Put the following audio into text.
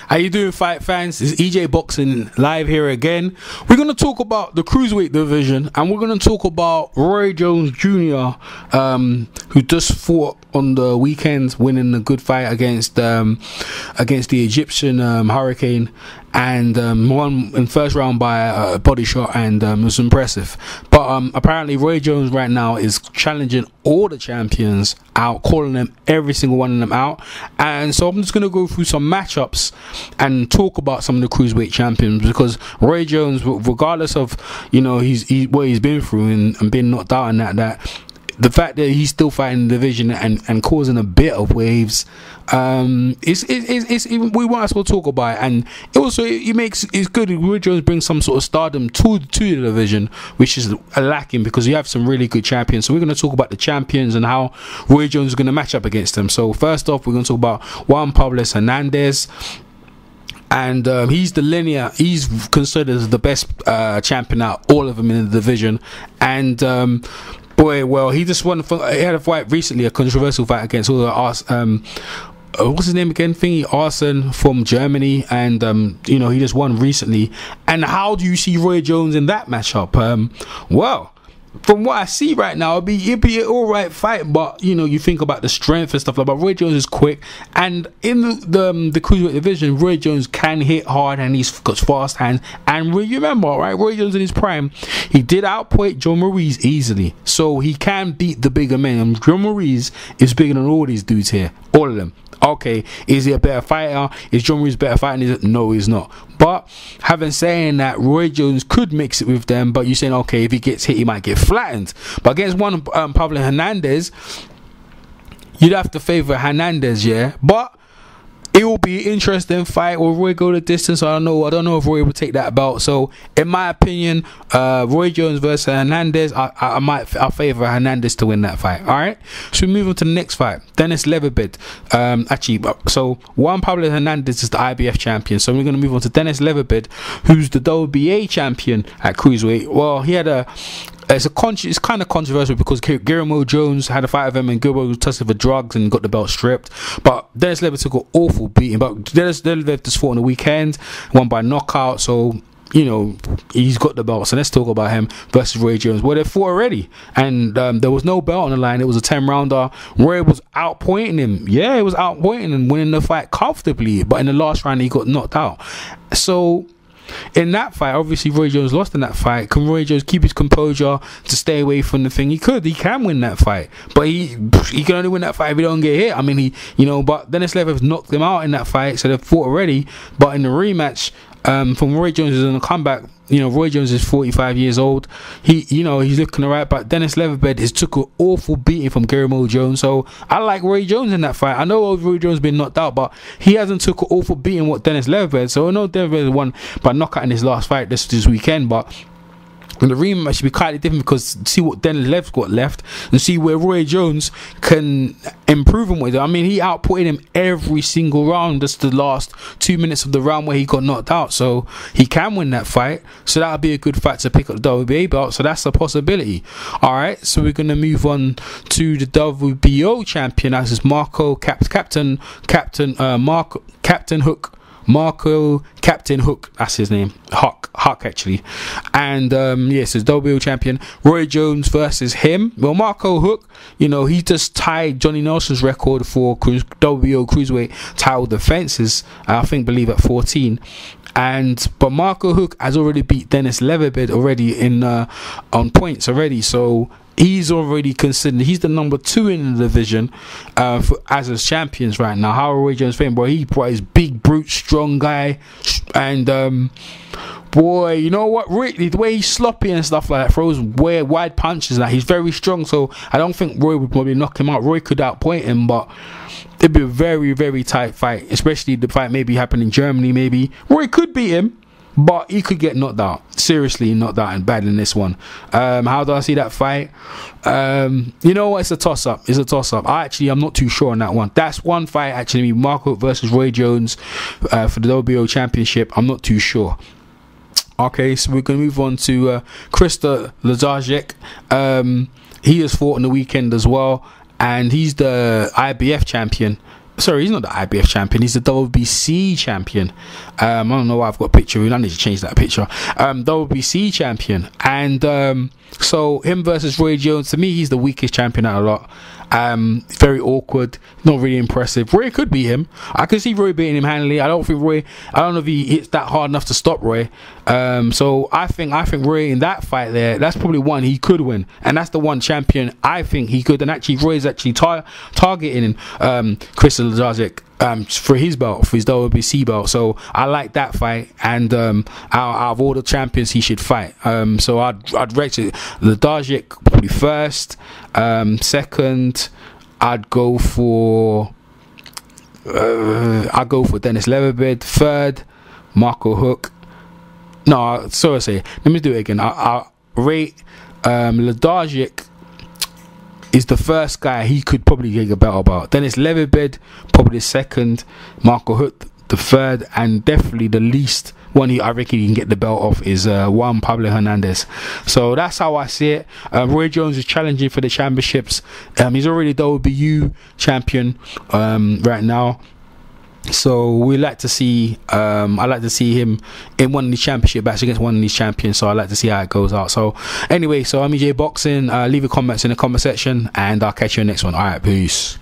How you doing, fight fans? It's EJ Boxing live here again. We're going to talk about the Cruiserweight division, and we're going to talk about Roy Jones Jr., who just fought on the weekend, winning a good fight against the Egyptian Hurricane, and won in first round by a body shot, and it was impressive. But apparently Roy Jones right now is challenging all the champions out, calling them, every single one of them out. And so I'm just going to go through some matchups and talk about some of the Cruiserweight champions, because Roy Jones, regardless of, you know, what he's been through and being knocked out and that the fact that he's still fighting the division and causing a bit of waves, it's we might as well talk about it. And it's good. Roy Jones brings some sort of stardom to the division, which is lacking, because you have some really good champions. So we're going to talk about the champions and how Roy Jones is going to match up against them. So first off, we're going to talk about Juan Pablo Hernandez. And he's considered the best champion out all of them in the division. And boy, well, he just won. He had a fight recently, a controversial fight against what's his name again? Arsen from Germany, and you know, he just won recently. And how do you see Roy Jones in that matchup? Well, from what I see right now, it'd be an alright fight, but you know, you think about the strength and stuff like that. But Roy Jones is quick, and in the Cruiserweight division, Roy Jones can hit hard, and he's got fast hands. And you remember, right, Roy Jones in his prime, he did outpoint John Maurice easily, so he can beat the bigger men. And John Maurice is bigger than all these dudes here, all of them. Okay, is he a better fighter? Is John Maurice better fighter? No, he's not. But having saying that, Roy Jones could mix it with them. But you're saying, okay, if he gets hit, he might get flattened. But against one Pablo Hernandez, you'd have to favor Hernandez, yeah. But it will be an interesting fight. Will Roy go the distance? I don't know if Roy will take that belt. So in my opinion, Roy Jones versus Hernandez, I'll favor Hernandez to win that fight. Alright, so we move on to the next fight. Denis Lebedev. So Juan Pablo Hernandez is the IBF champion, so we're going to move on to Denis Lebedev, who's the WBA champion at Cruiserweight. Well, he had it's kind of controversial, because Guillermo Jones had a fight with him, and Guillermo was tested for drugs and got the belt stripped. But Denis Lebedev took an awful beating. But Denis Lebedev just fought on the weekend, won by knockout, so you know, he's got the belt. So let's talk about him versus Roy Jones. Well, they fought already, and there was no belt on the line. It was a 10-rounder. Roy was outpointing him. Yeah, he was outpointing him, winning the fight comfortably. But in the last round, he got knocked out. So in that fight, obviously Roy Jones lost in that fight. Can Roy Jones keep his composure to stay away from the thing? He can win that fight, but he can only win that fight if he don't get hit. I mean, but Denis Lebedev knocked him out in that fight, so they've fought already. But in the rematch, from Roy Jones is on a comeback. You know, Roy Jones is 45 years old. He's looking alright, but Denis Lebedev has took an awful beating from Guillermo Jones. So I like Roy Jones in that fight. I know Roy Jones been knocked out, but he hasn't took an awful beating what Denis Lebedev. So I know Lebedev won by knockout in his last fight this weekend, but and the rematch should be quite different, because see what Denis Lebedev got left and see where Roy Jones can improve him with it. I mean, he outputted him every single round, just the last 2 minutes of the round where he got knocked out. So he can win that fight. So that'll be a good fight to pick up the WBA belt. So that's a possibility. Alright, so we're gonna move on to the WBO champion. That's his Captain Hook, that's his name. Huck actually. And yes, his WBO champion, Roy Jones versus him. Well, Marco Hook, you know, he just tied Johnny Nelson's record for WBO Cruiserweight title defenses, believe at 14. But Marco Hook has already beat Denis Lebedev already on points already, so he's already considered. He's the number 2 in the division as his champions right now. How are Roy Jones feeling? Boy, he brought his big brute, strong guy, and boy, you know what? Really, the way he's sloppy and stuff like that, throws wide punches. He's very strong. So I don't think Roy would probably knock him out. Roy could outpoint him, but it'd be a very, very tight fight. Especially the fight maybe happen in Germany. Maybe Roy could beat him, but he could get knocked out. Seriously knocked out and bad in this one. How do I see that fight? You know what? It's a toss-up. I'm not too sure on that one. That's one fight actually. Marco versus Roy Jones for the WBO championship. I'm not too sure. Okay, so we're going to move on to KRZYSZTOF. He has fought on the weekend as well, and he's the IBF champion. sorry, he's not the IBF champion, he's the WBC champion. I don't know why I've got a picture, I need to change that picture. WBC champion. And so him versus Roy Jones, to me he's the weakest champion out of a lot. Very awkward, not really impressive. Roy could beat him. I could see Roy beating him handily. I don't know if he hits that hard enough to stop Roy. So I think Roy in that fight there, that's probably one he could win, and that's the one champion I think he could. And actually Roy's actually targeting Chris LEBEDEV for his belt, for his WBC belt. So I like that fight, and out of all the champions he should fight. So I'd rate it LEBEDEV probably first. Second, I'd go for Denis LEBEDEV. Third, Marco Huck. No, sorry, let me do it again. I rate LEBEDEV is the first guy he could probably get a belt about. Denis LEBEDEV probably the second, Marco Huck the third, and definitely the least one I reckon he can get the belt off is Juan Pablo Hernandez. So that's how I see it. Roy Jones is challenging for the championships. He's already WBU champion right now. So we like to see I like to see him in one of these championship bouts against one of these champions. So I like to see how it goes out. So anyway, so I'm EJ Boxing. Leave your comments in the comment section, and I'll catch you in the next one. Alright, peace.